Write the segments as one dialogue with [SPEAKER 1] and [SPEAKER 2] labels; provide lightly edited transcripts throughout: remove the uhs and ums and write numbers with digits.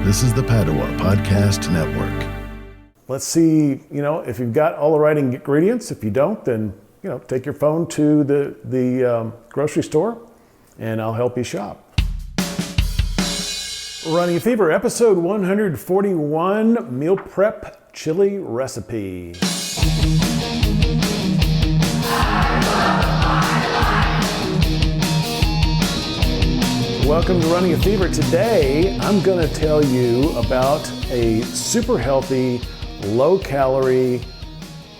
[SPEAKER 1] This is the Padua Podcast Network.
[SPEAKER 2] Let's see, if you've got all the right ingredients. If you don't, then, take your phone to the grocery store and I'll help you shop. Running a Fever, episode 141, meal prep chili recipe. Welcome to Running a Fever. Today, I'm going to tell you about a super healthy, low-calorie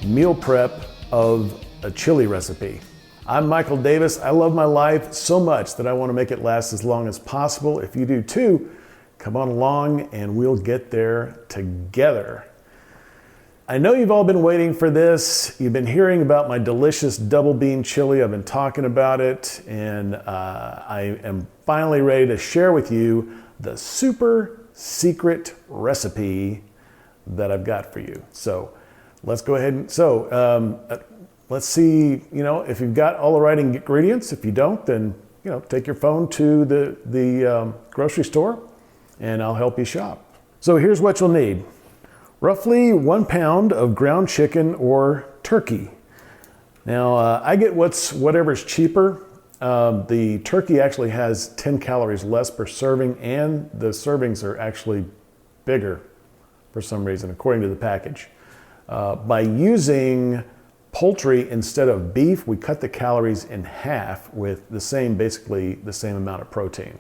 [SPEAKER 2] meal prep of a chili recipe. I'm Michael Davis. I love my life so much that I want to make it last as long as possible. If you do too, come on along and we'll get there together. I know you've all been waiting for this. You've been hearing about my delicious double bean chili. I've been talking about it, and I am finally ready to share with you the super secret recipe that I've got for you. So let's go ahead and let's see, if you've got all the right ingredients. If you don't, then take your phone to the grocery store and I'll help you shop. So here's what you'll need. Roughly 1 pound of ground chicken or turkey. Now, I get whatever's cheaper. The turkey actually has 10 calories less per serving, and the servings are actually bigger for some reason, according to the package. By using poultry instead of beef, we cut the calories in half with basically the same amount of protein.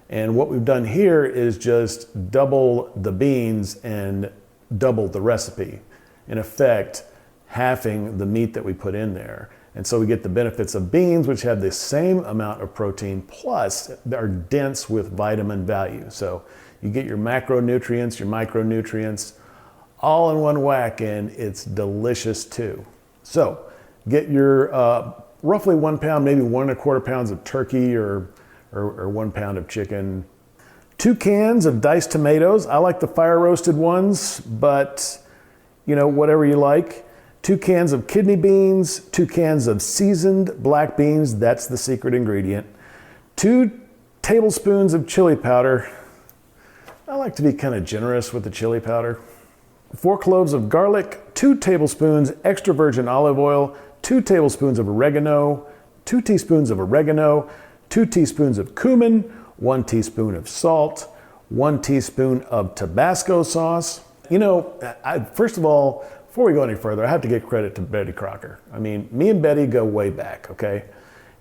[SPEAKER 2] And what we've done here is just double the beans and double the recipe. In effect, halving the meat that we put in there. And so we get the benefits of beans, which have the same amount of protein, plus are dense with vitamin value. So you get your macronutrients, your micronutrients, all in one whack, and it's delicious too. So get your roughly 1 pound, maybe 1 1/4 pounds of turkey or 1 pound of chicken. 2 cans of diced tomatoes. I like the fire roasted ones, but whatever you like. 2 cans of kidney beans, 2 cans of seasoned black beans. That's the secret ingredient. 2 tablespoons of chili powder. I like to be kind of generous with the chili powder. 4 cloves of garlic, 2 tablespoons extra virgin olive oil, 2 tablespoons of oregano, 2 teaspoons of oregano, 2 teaspoons of cumin, 1 teaspoon of salt, 1 teaspoon of Tabasco sauce. First of all, before we go any further, I have to give credit to Betty Crocker. I mean, me and Betty go way back, okay?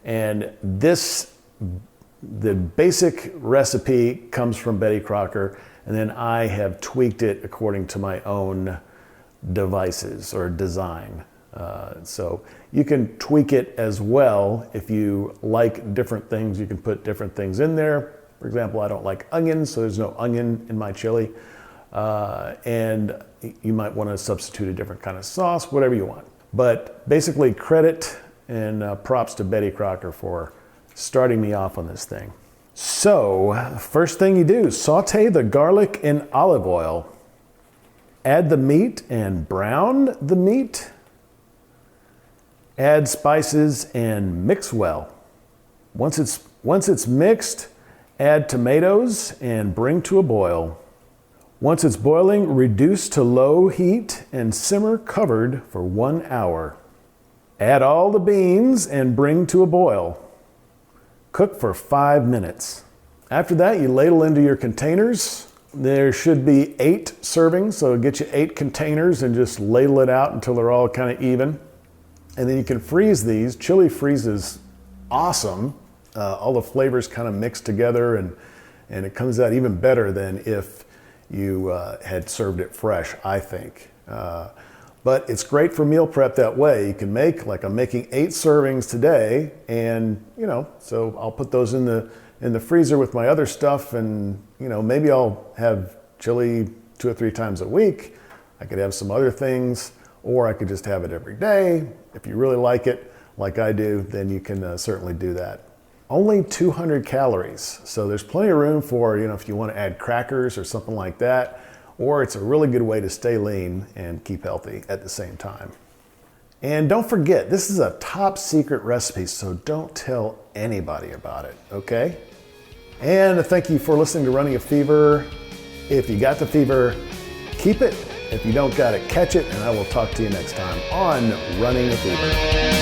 [SPEAKER 2] And the basic recipe comes from Betty Crocker, and then I have tweaked it according to my own devices or design. So you can tweak it as well. If you like different things, you can put different things in there. For example, I don't like onions, so there's no onion in my chili. And you might want to substitute a different kind of sauce, whatever you want. But basically, credit and props to Betty Crocker for starting me off on this thing. So, first thing you do, saute the garlic in olive oil. Add the meat and brown the meat. Add spices and mix well. Once it's mixed, add tomatoes and bring to a boil. Once it's boiling, reduce to low heat and simmer covered for 1 hour. Add all the beans and bring to a boil. Cook for 5 minutes. After that, you ladle into your containers. There should be 8 servings, so get you 8 containers and just ladle it out until they're all kind of even. And then you can freeze these. Chili freezes awesome. All the flavors kind of mix together, and it comes out even better than if you had served it fresh, I think. But it's great for meal prep that way. You can make, like I'm making 8 servings today, and so I'll put those in the freezer with my other stuff, and maybe I'll have chili 2 or 3 times a week. I could have some other things, or I could just have it every day. If you really like it, like I do, then you can certainly do that. Only 200 calories, so there's plenty of room for, if you want to add crackers or something like that, or it's a really good way to stay lean and keep healthy at the same time. And don't forget, this is a top secret recipe, so don't tell anybody about it, okay? And thank you for listening to Running a Fever. If you got the fever, keep it. If you don't got it, catch it. And I will talk to you next time on Running a Fever.